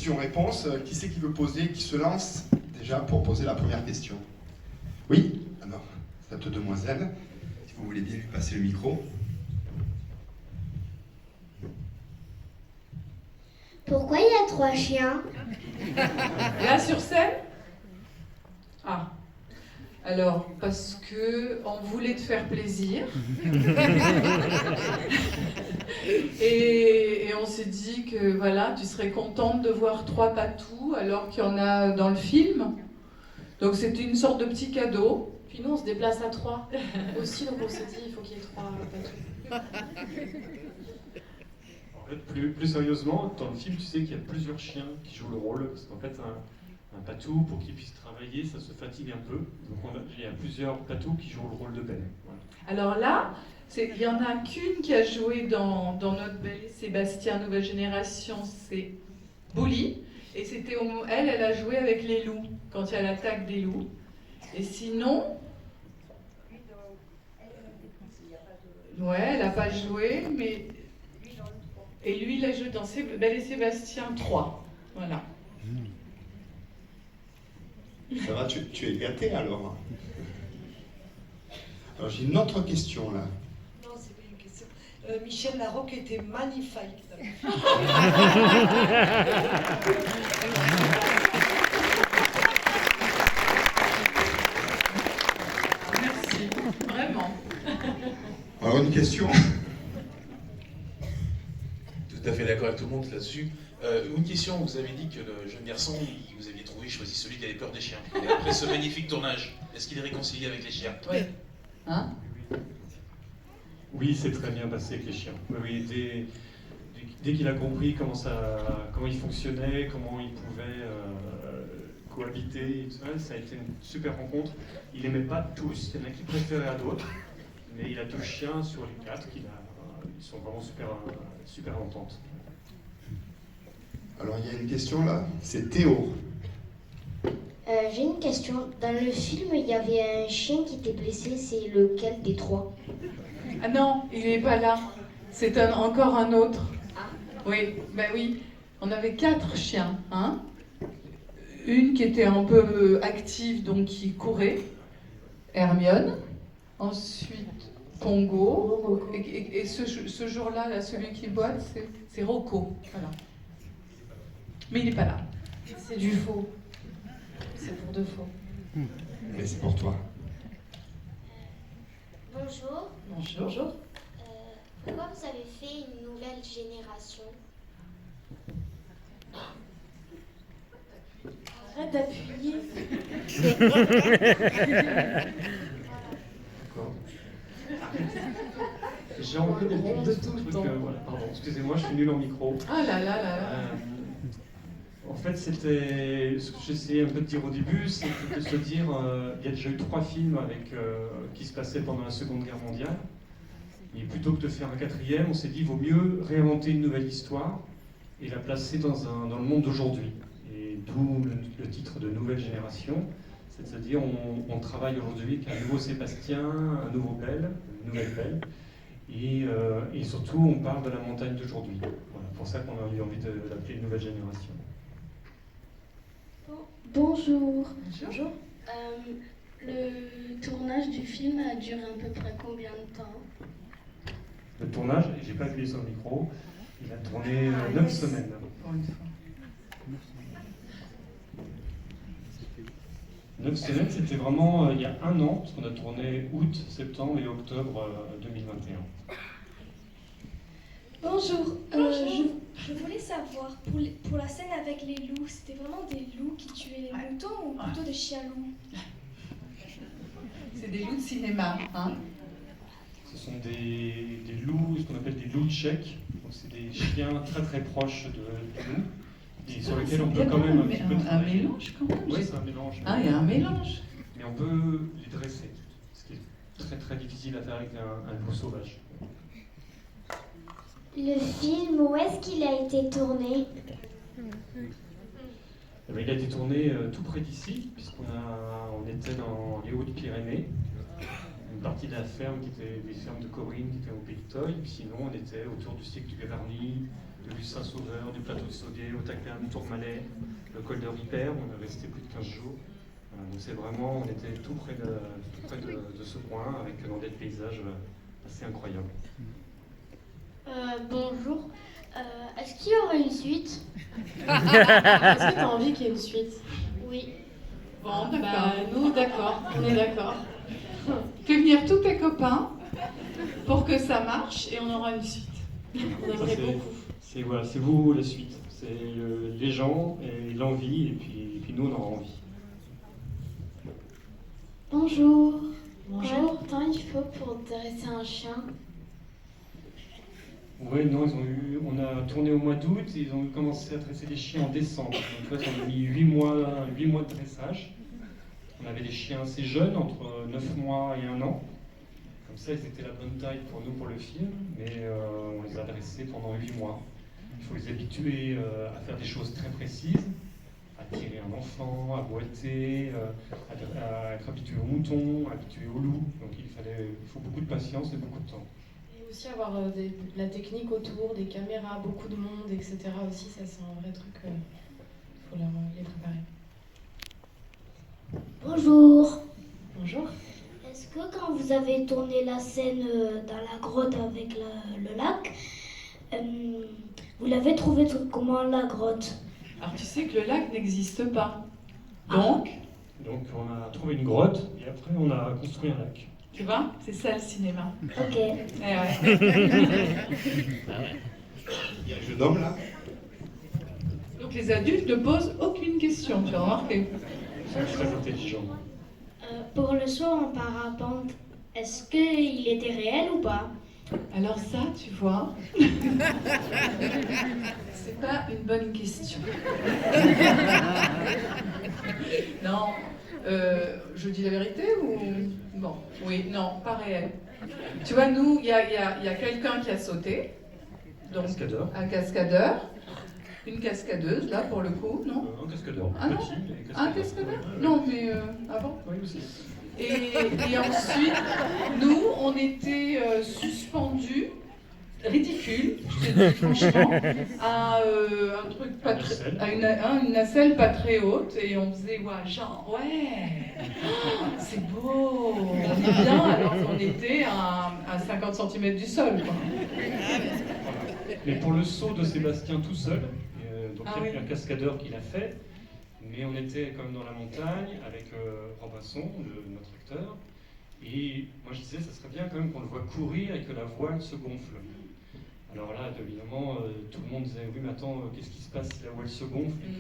questions-réponses. Qui c'est qui veut poser, qui se lance déjà pour poser la première question? Oui? Alors, cette demoiselle, si vous voulez bien lui passer le micro. Pourquoi il y a 3 chiens? Là sur scène? Ah. Alors, parce que on voulait te faire plaisir. et on s'est dit que voilà, tu serais contente de voir 3 patous alors qu'il y en a dans le film. Donc c'était une sorte de petit cadeau. Puis nous, on se déplace à 3 aussi, donc on s'est dit il faut qu'il y ait 3 patous. En fait, plus sérieusement, dans le film, tu sais qu'il y a plusieurs chiens qui jouent le rôle. Parce qu'en fait, un patou, pour qu'il puisse travailler, ça se fatigue un peu. Donc il y a plusieurs patous qui jouent le rôle de Ben. Voilà. Alors là, il y en a qu'une qui a joué dans notre belle Sébastien Nouvelle Génération, c'est Bouli. Et c'était elle a joué avec les loups, quand il y a l'attaque des loups. Et sinon, ouais, elle n'a pas joué, mais... Et lui, il a joué dans Belle et Sébastien 3. Voilà. Ça va, tu es gâté alors. Alors j'ai une autre question là. Non, c'est pas une question. Michel Larocque était magnifique. Merci, vraiment. Alors une question. Tout à fait d'accord avec tout le monde là-dessus. Une question, vous avez dit que le jeune garçon, vous aviez trouvé, choisi celui qui avait peur des chiens. Et après ce magnifique tournage, est-ce qu'il est réconcilié avec les chiens? Oui. Hein? Oui, c'est très bien passé avec les chiens. Oui, dès qu'il a compris comment il fonctionnait, comment il pouvait cohabiter, et tout ça a été une super rencontre. Il n'aimait pas tous, il y en a qui préféraient à d'autres, mais il a 2 chiens sur les 4 ils sont vraiment super ententes. Alors il y a une question là, c'est Théo. J'ai une question. Dans le film, il y avait un chien qui était blessé. C'est lequel des 3? Ah non, il n'est pas là. C'est encore un autre. Ah. Oui, ben oui. On avait 4 chiens. Hein, une qui était un peu active, donc qui courait. Hermione. Ensuite, Pongo. Et ce jour-là, là, celui qui boite, c'est Rocco. Voilà. Mais il n'est pas là. C'est du faux. C'est pour de faux. Mais c'est pour toi. Bonjour. Bonjour. Pourquoi vous avez fait une nouvelle génération? Arrête d'appuyer. D'accord. J'ai envie de ronde dire tout le truc, temps. voilà, pardon, excusez-moi, je suis nul en micro. Ah là là là là. En fait, c'était ce que j'essayais un peu de dire au début, c'est de se dire, il y a déjà eu 3 films qui se passaient pendant la Seconde Guerre mondiale. Et plutôt que de faire un 4e, on s'est dit, il vaut mieux réinventer une nouvelle histoire et la placer dans le monde d'aujourd'hui. Et d'où le titre de Nouvelle Génération, c'est-à-dire on travaille aujourd'hui avec un nouveau Sébastien, un nouveau Belle, une nouvelle Belle. Et surtout, on parle de la montagne d'aujourd'hui. Voilà, pour ça qu'on a eu envie de l'appeler une Nouvelle Génération. Bonjour. Bonjour. Le tournage du film a duré à peu près combien de temps? Le tournage, et j'ai pas appuyé sur le micro, il a tourné 9 semaines. Pour une fois. 9 semaines, c'était vraiment il y a 1 an, parce qu'on a tourné août, septembre et octobre 2021. Bonjour. Je voulais savoir, pour la scène avec les loups, c'était vraiment des loups qui tuaient les moutons ou plutôt des chiens-loups? C'est des loups de cinéma. Hein, Ce sont des loups, ce qu'on appelle des loups tchèques. Donc c'est des chiens très très proches de loups, et sur lesquels on peut quand même un petit peu un travailler. mélange quand même. Oui, c'est un mélange. Ah, il y a un mélange. Mais on peut les dresser, ce qui est très très difficile à faire avec un loup sauvage. Le film, où est-ce qu'il a été tourné? Eh bien, il a été tourné tout près d'ici, puisqu'on était dans les Hautes-Pyrénées, une partie de la ferme qui était des fermes de Corinne qui étaient au Pays de Toy, puis sinon on était autour du cycle du Gavarnie, de l'île Saint-Sauveur, du plateau de Sauguet, Hautacam, Tourmalet, le col de Ripert, où on est resté plus de 15 jours. Voilà, donc c'est vraiment, on était tout près de ce coin, avec des paysages assez incroyables. Bonjour. Est-ce qu'il y aura une suite? Est-ce que tu as envie qu'il y ait une suite? Oui. Bon, Bah, d'accord. nous, d'accord, on est d'accord. Fais venir tous tes copains pour que ça marche et on aura une suite. On Ça, aimerait beaucoup. c'est vous la suite. C'est les gens et l'envie, et puis nous, on aura envie. Bonjour. Bonjour. Combien de temps il faut pour dresser un chien? Oui, non, on a tourné au mois d'août, et ils ont commencé à dresser des chiens en décembre. Donc, tu vois, on a mis 8 mois de dressage. On avait des chiens assez jeunes, entre 9 mois et 1 an. Comme ça, ils étaient la bonne taille pour nous, pour le film, mais on les a dressés pendant 8 mois. Il faut les habituer à faire des choses très précises, à tirer un enfant, à boiter, à être habitué aux moutons, habitué aux loups. Donc il faut beaucoup de patience et beaucoup de temps. Et aussi avoir la technique autour, des caméras, beaucoup de monde, etc. aussi, ça c'est un vrai truc. Il faut les préparer. Bonjour. Bonjour. Est-ce que quand vous avez tourné la scène dans la grotte avec le lac, vous l'avez trouvé comment la grotte? Alors tu sais que le lac n'existe pas. Donc, Donc on a trouvé une grotte et après on a construit un lac. tu vois, c'est ça le cinéma. Ok. Eh ouais. Il y a un jeune homme là. Donc les adultes ne posent aucune question, tu as remarqué. Ils sont très intelligents. Pour le saut en parapente, est-ce qu'il était réel ou pas? Alors ça, tu vois, c'est pas une bonne question. Non, je dis la vérité ou... Bon, oui, non, pas réel. Tu vois, nous, il y a quelqu'un qui a sauté, donc Cascadeur. un cascadeur, une cascadeuse, là, pour le coup, non? Un cascadeur. Ah non. Petit, mais Un cascadeur? Non, mais avant. Oui, aussi. Et ensuite, nous, on était suspendus, ridicule, je te dis franchement, à un truc pas très, à une nacelle pas très haute, et on faisait genre ouais, c'est beau, on est bien, alors qu'on était à 50 cm du sol, quoi. Mais pour le saut de Sébastien tout seul, donc Ah il y a oui. un cascadeur qui l'a fait, mais on était quand même dans la montagne avec Robinson, notre acteur, et moi je disais ça serait bien quand même qu'on le voit courir et que la voile se gonfle. Alors là, évidemment, tout le monde disait oui mais attends, qu'est-ce qui se passe si la voile se gonfle?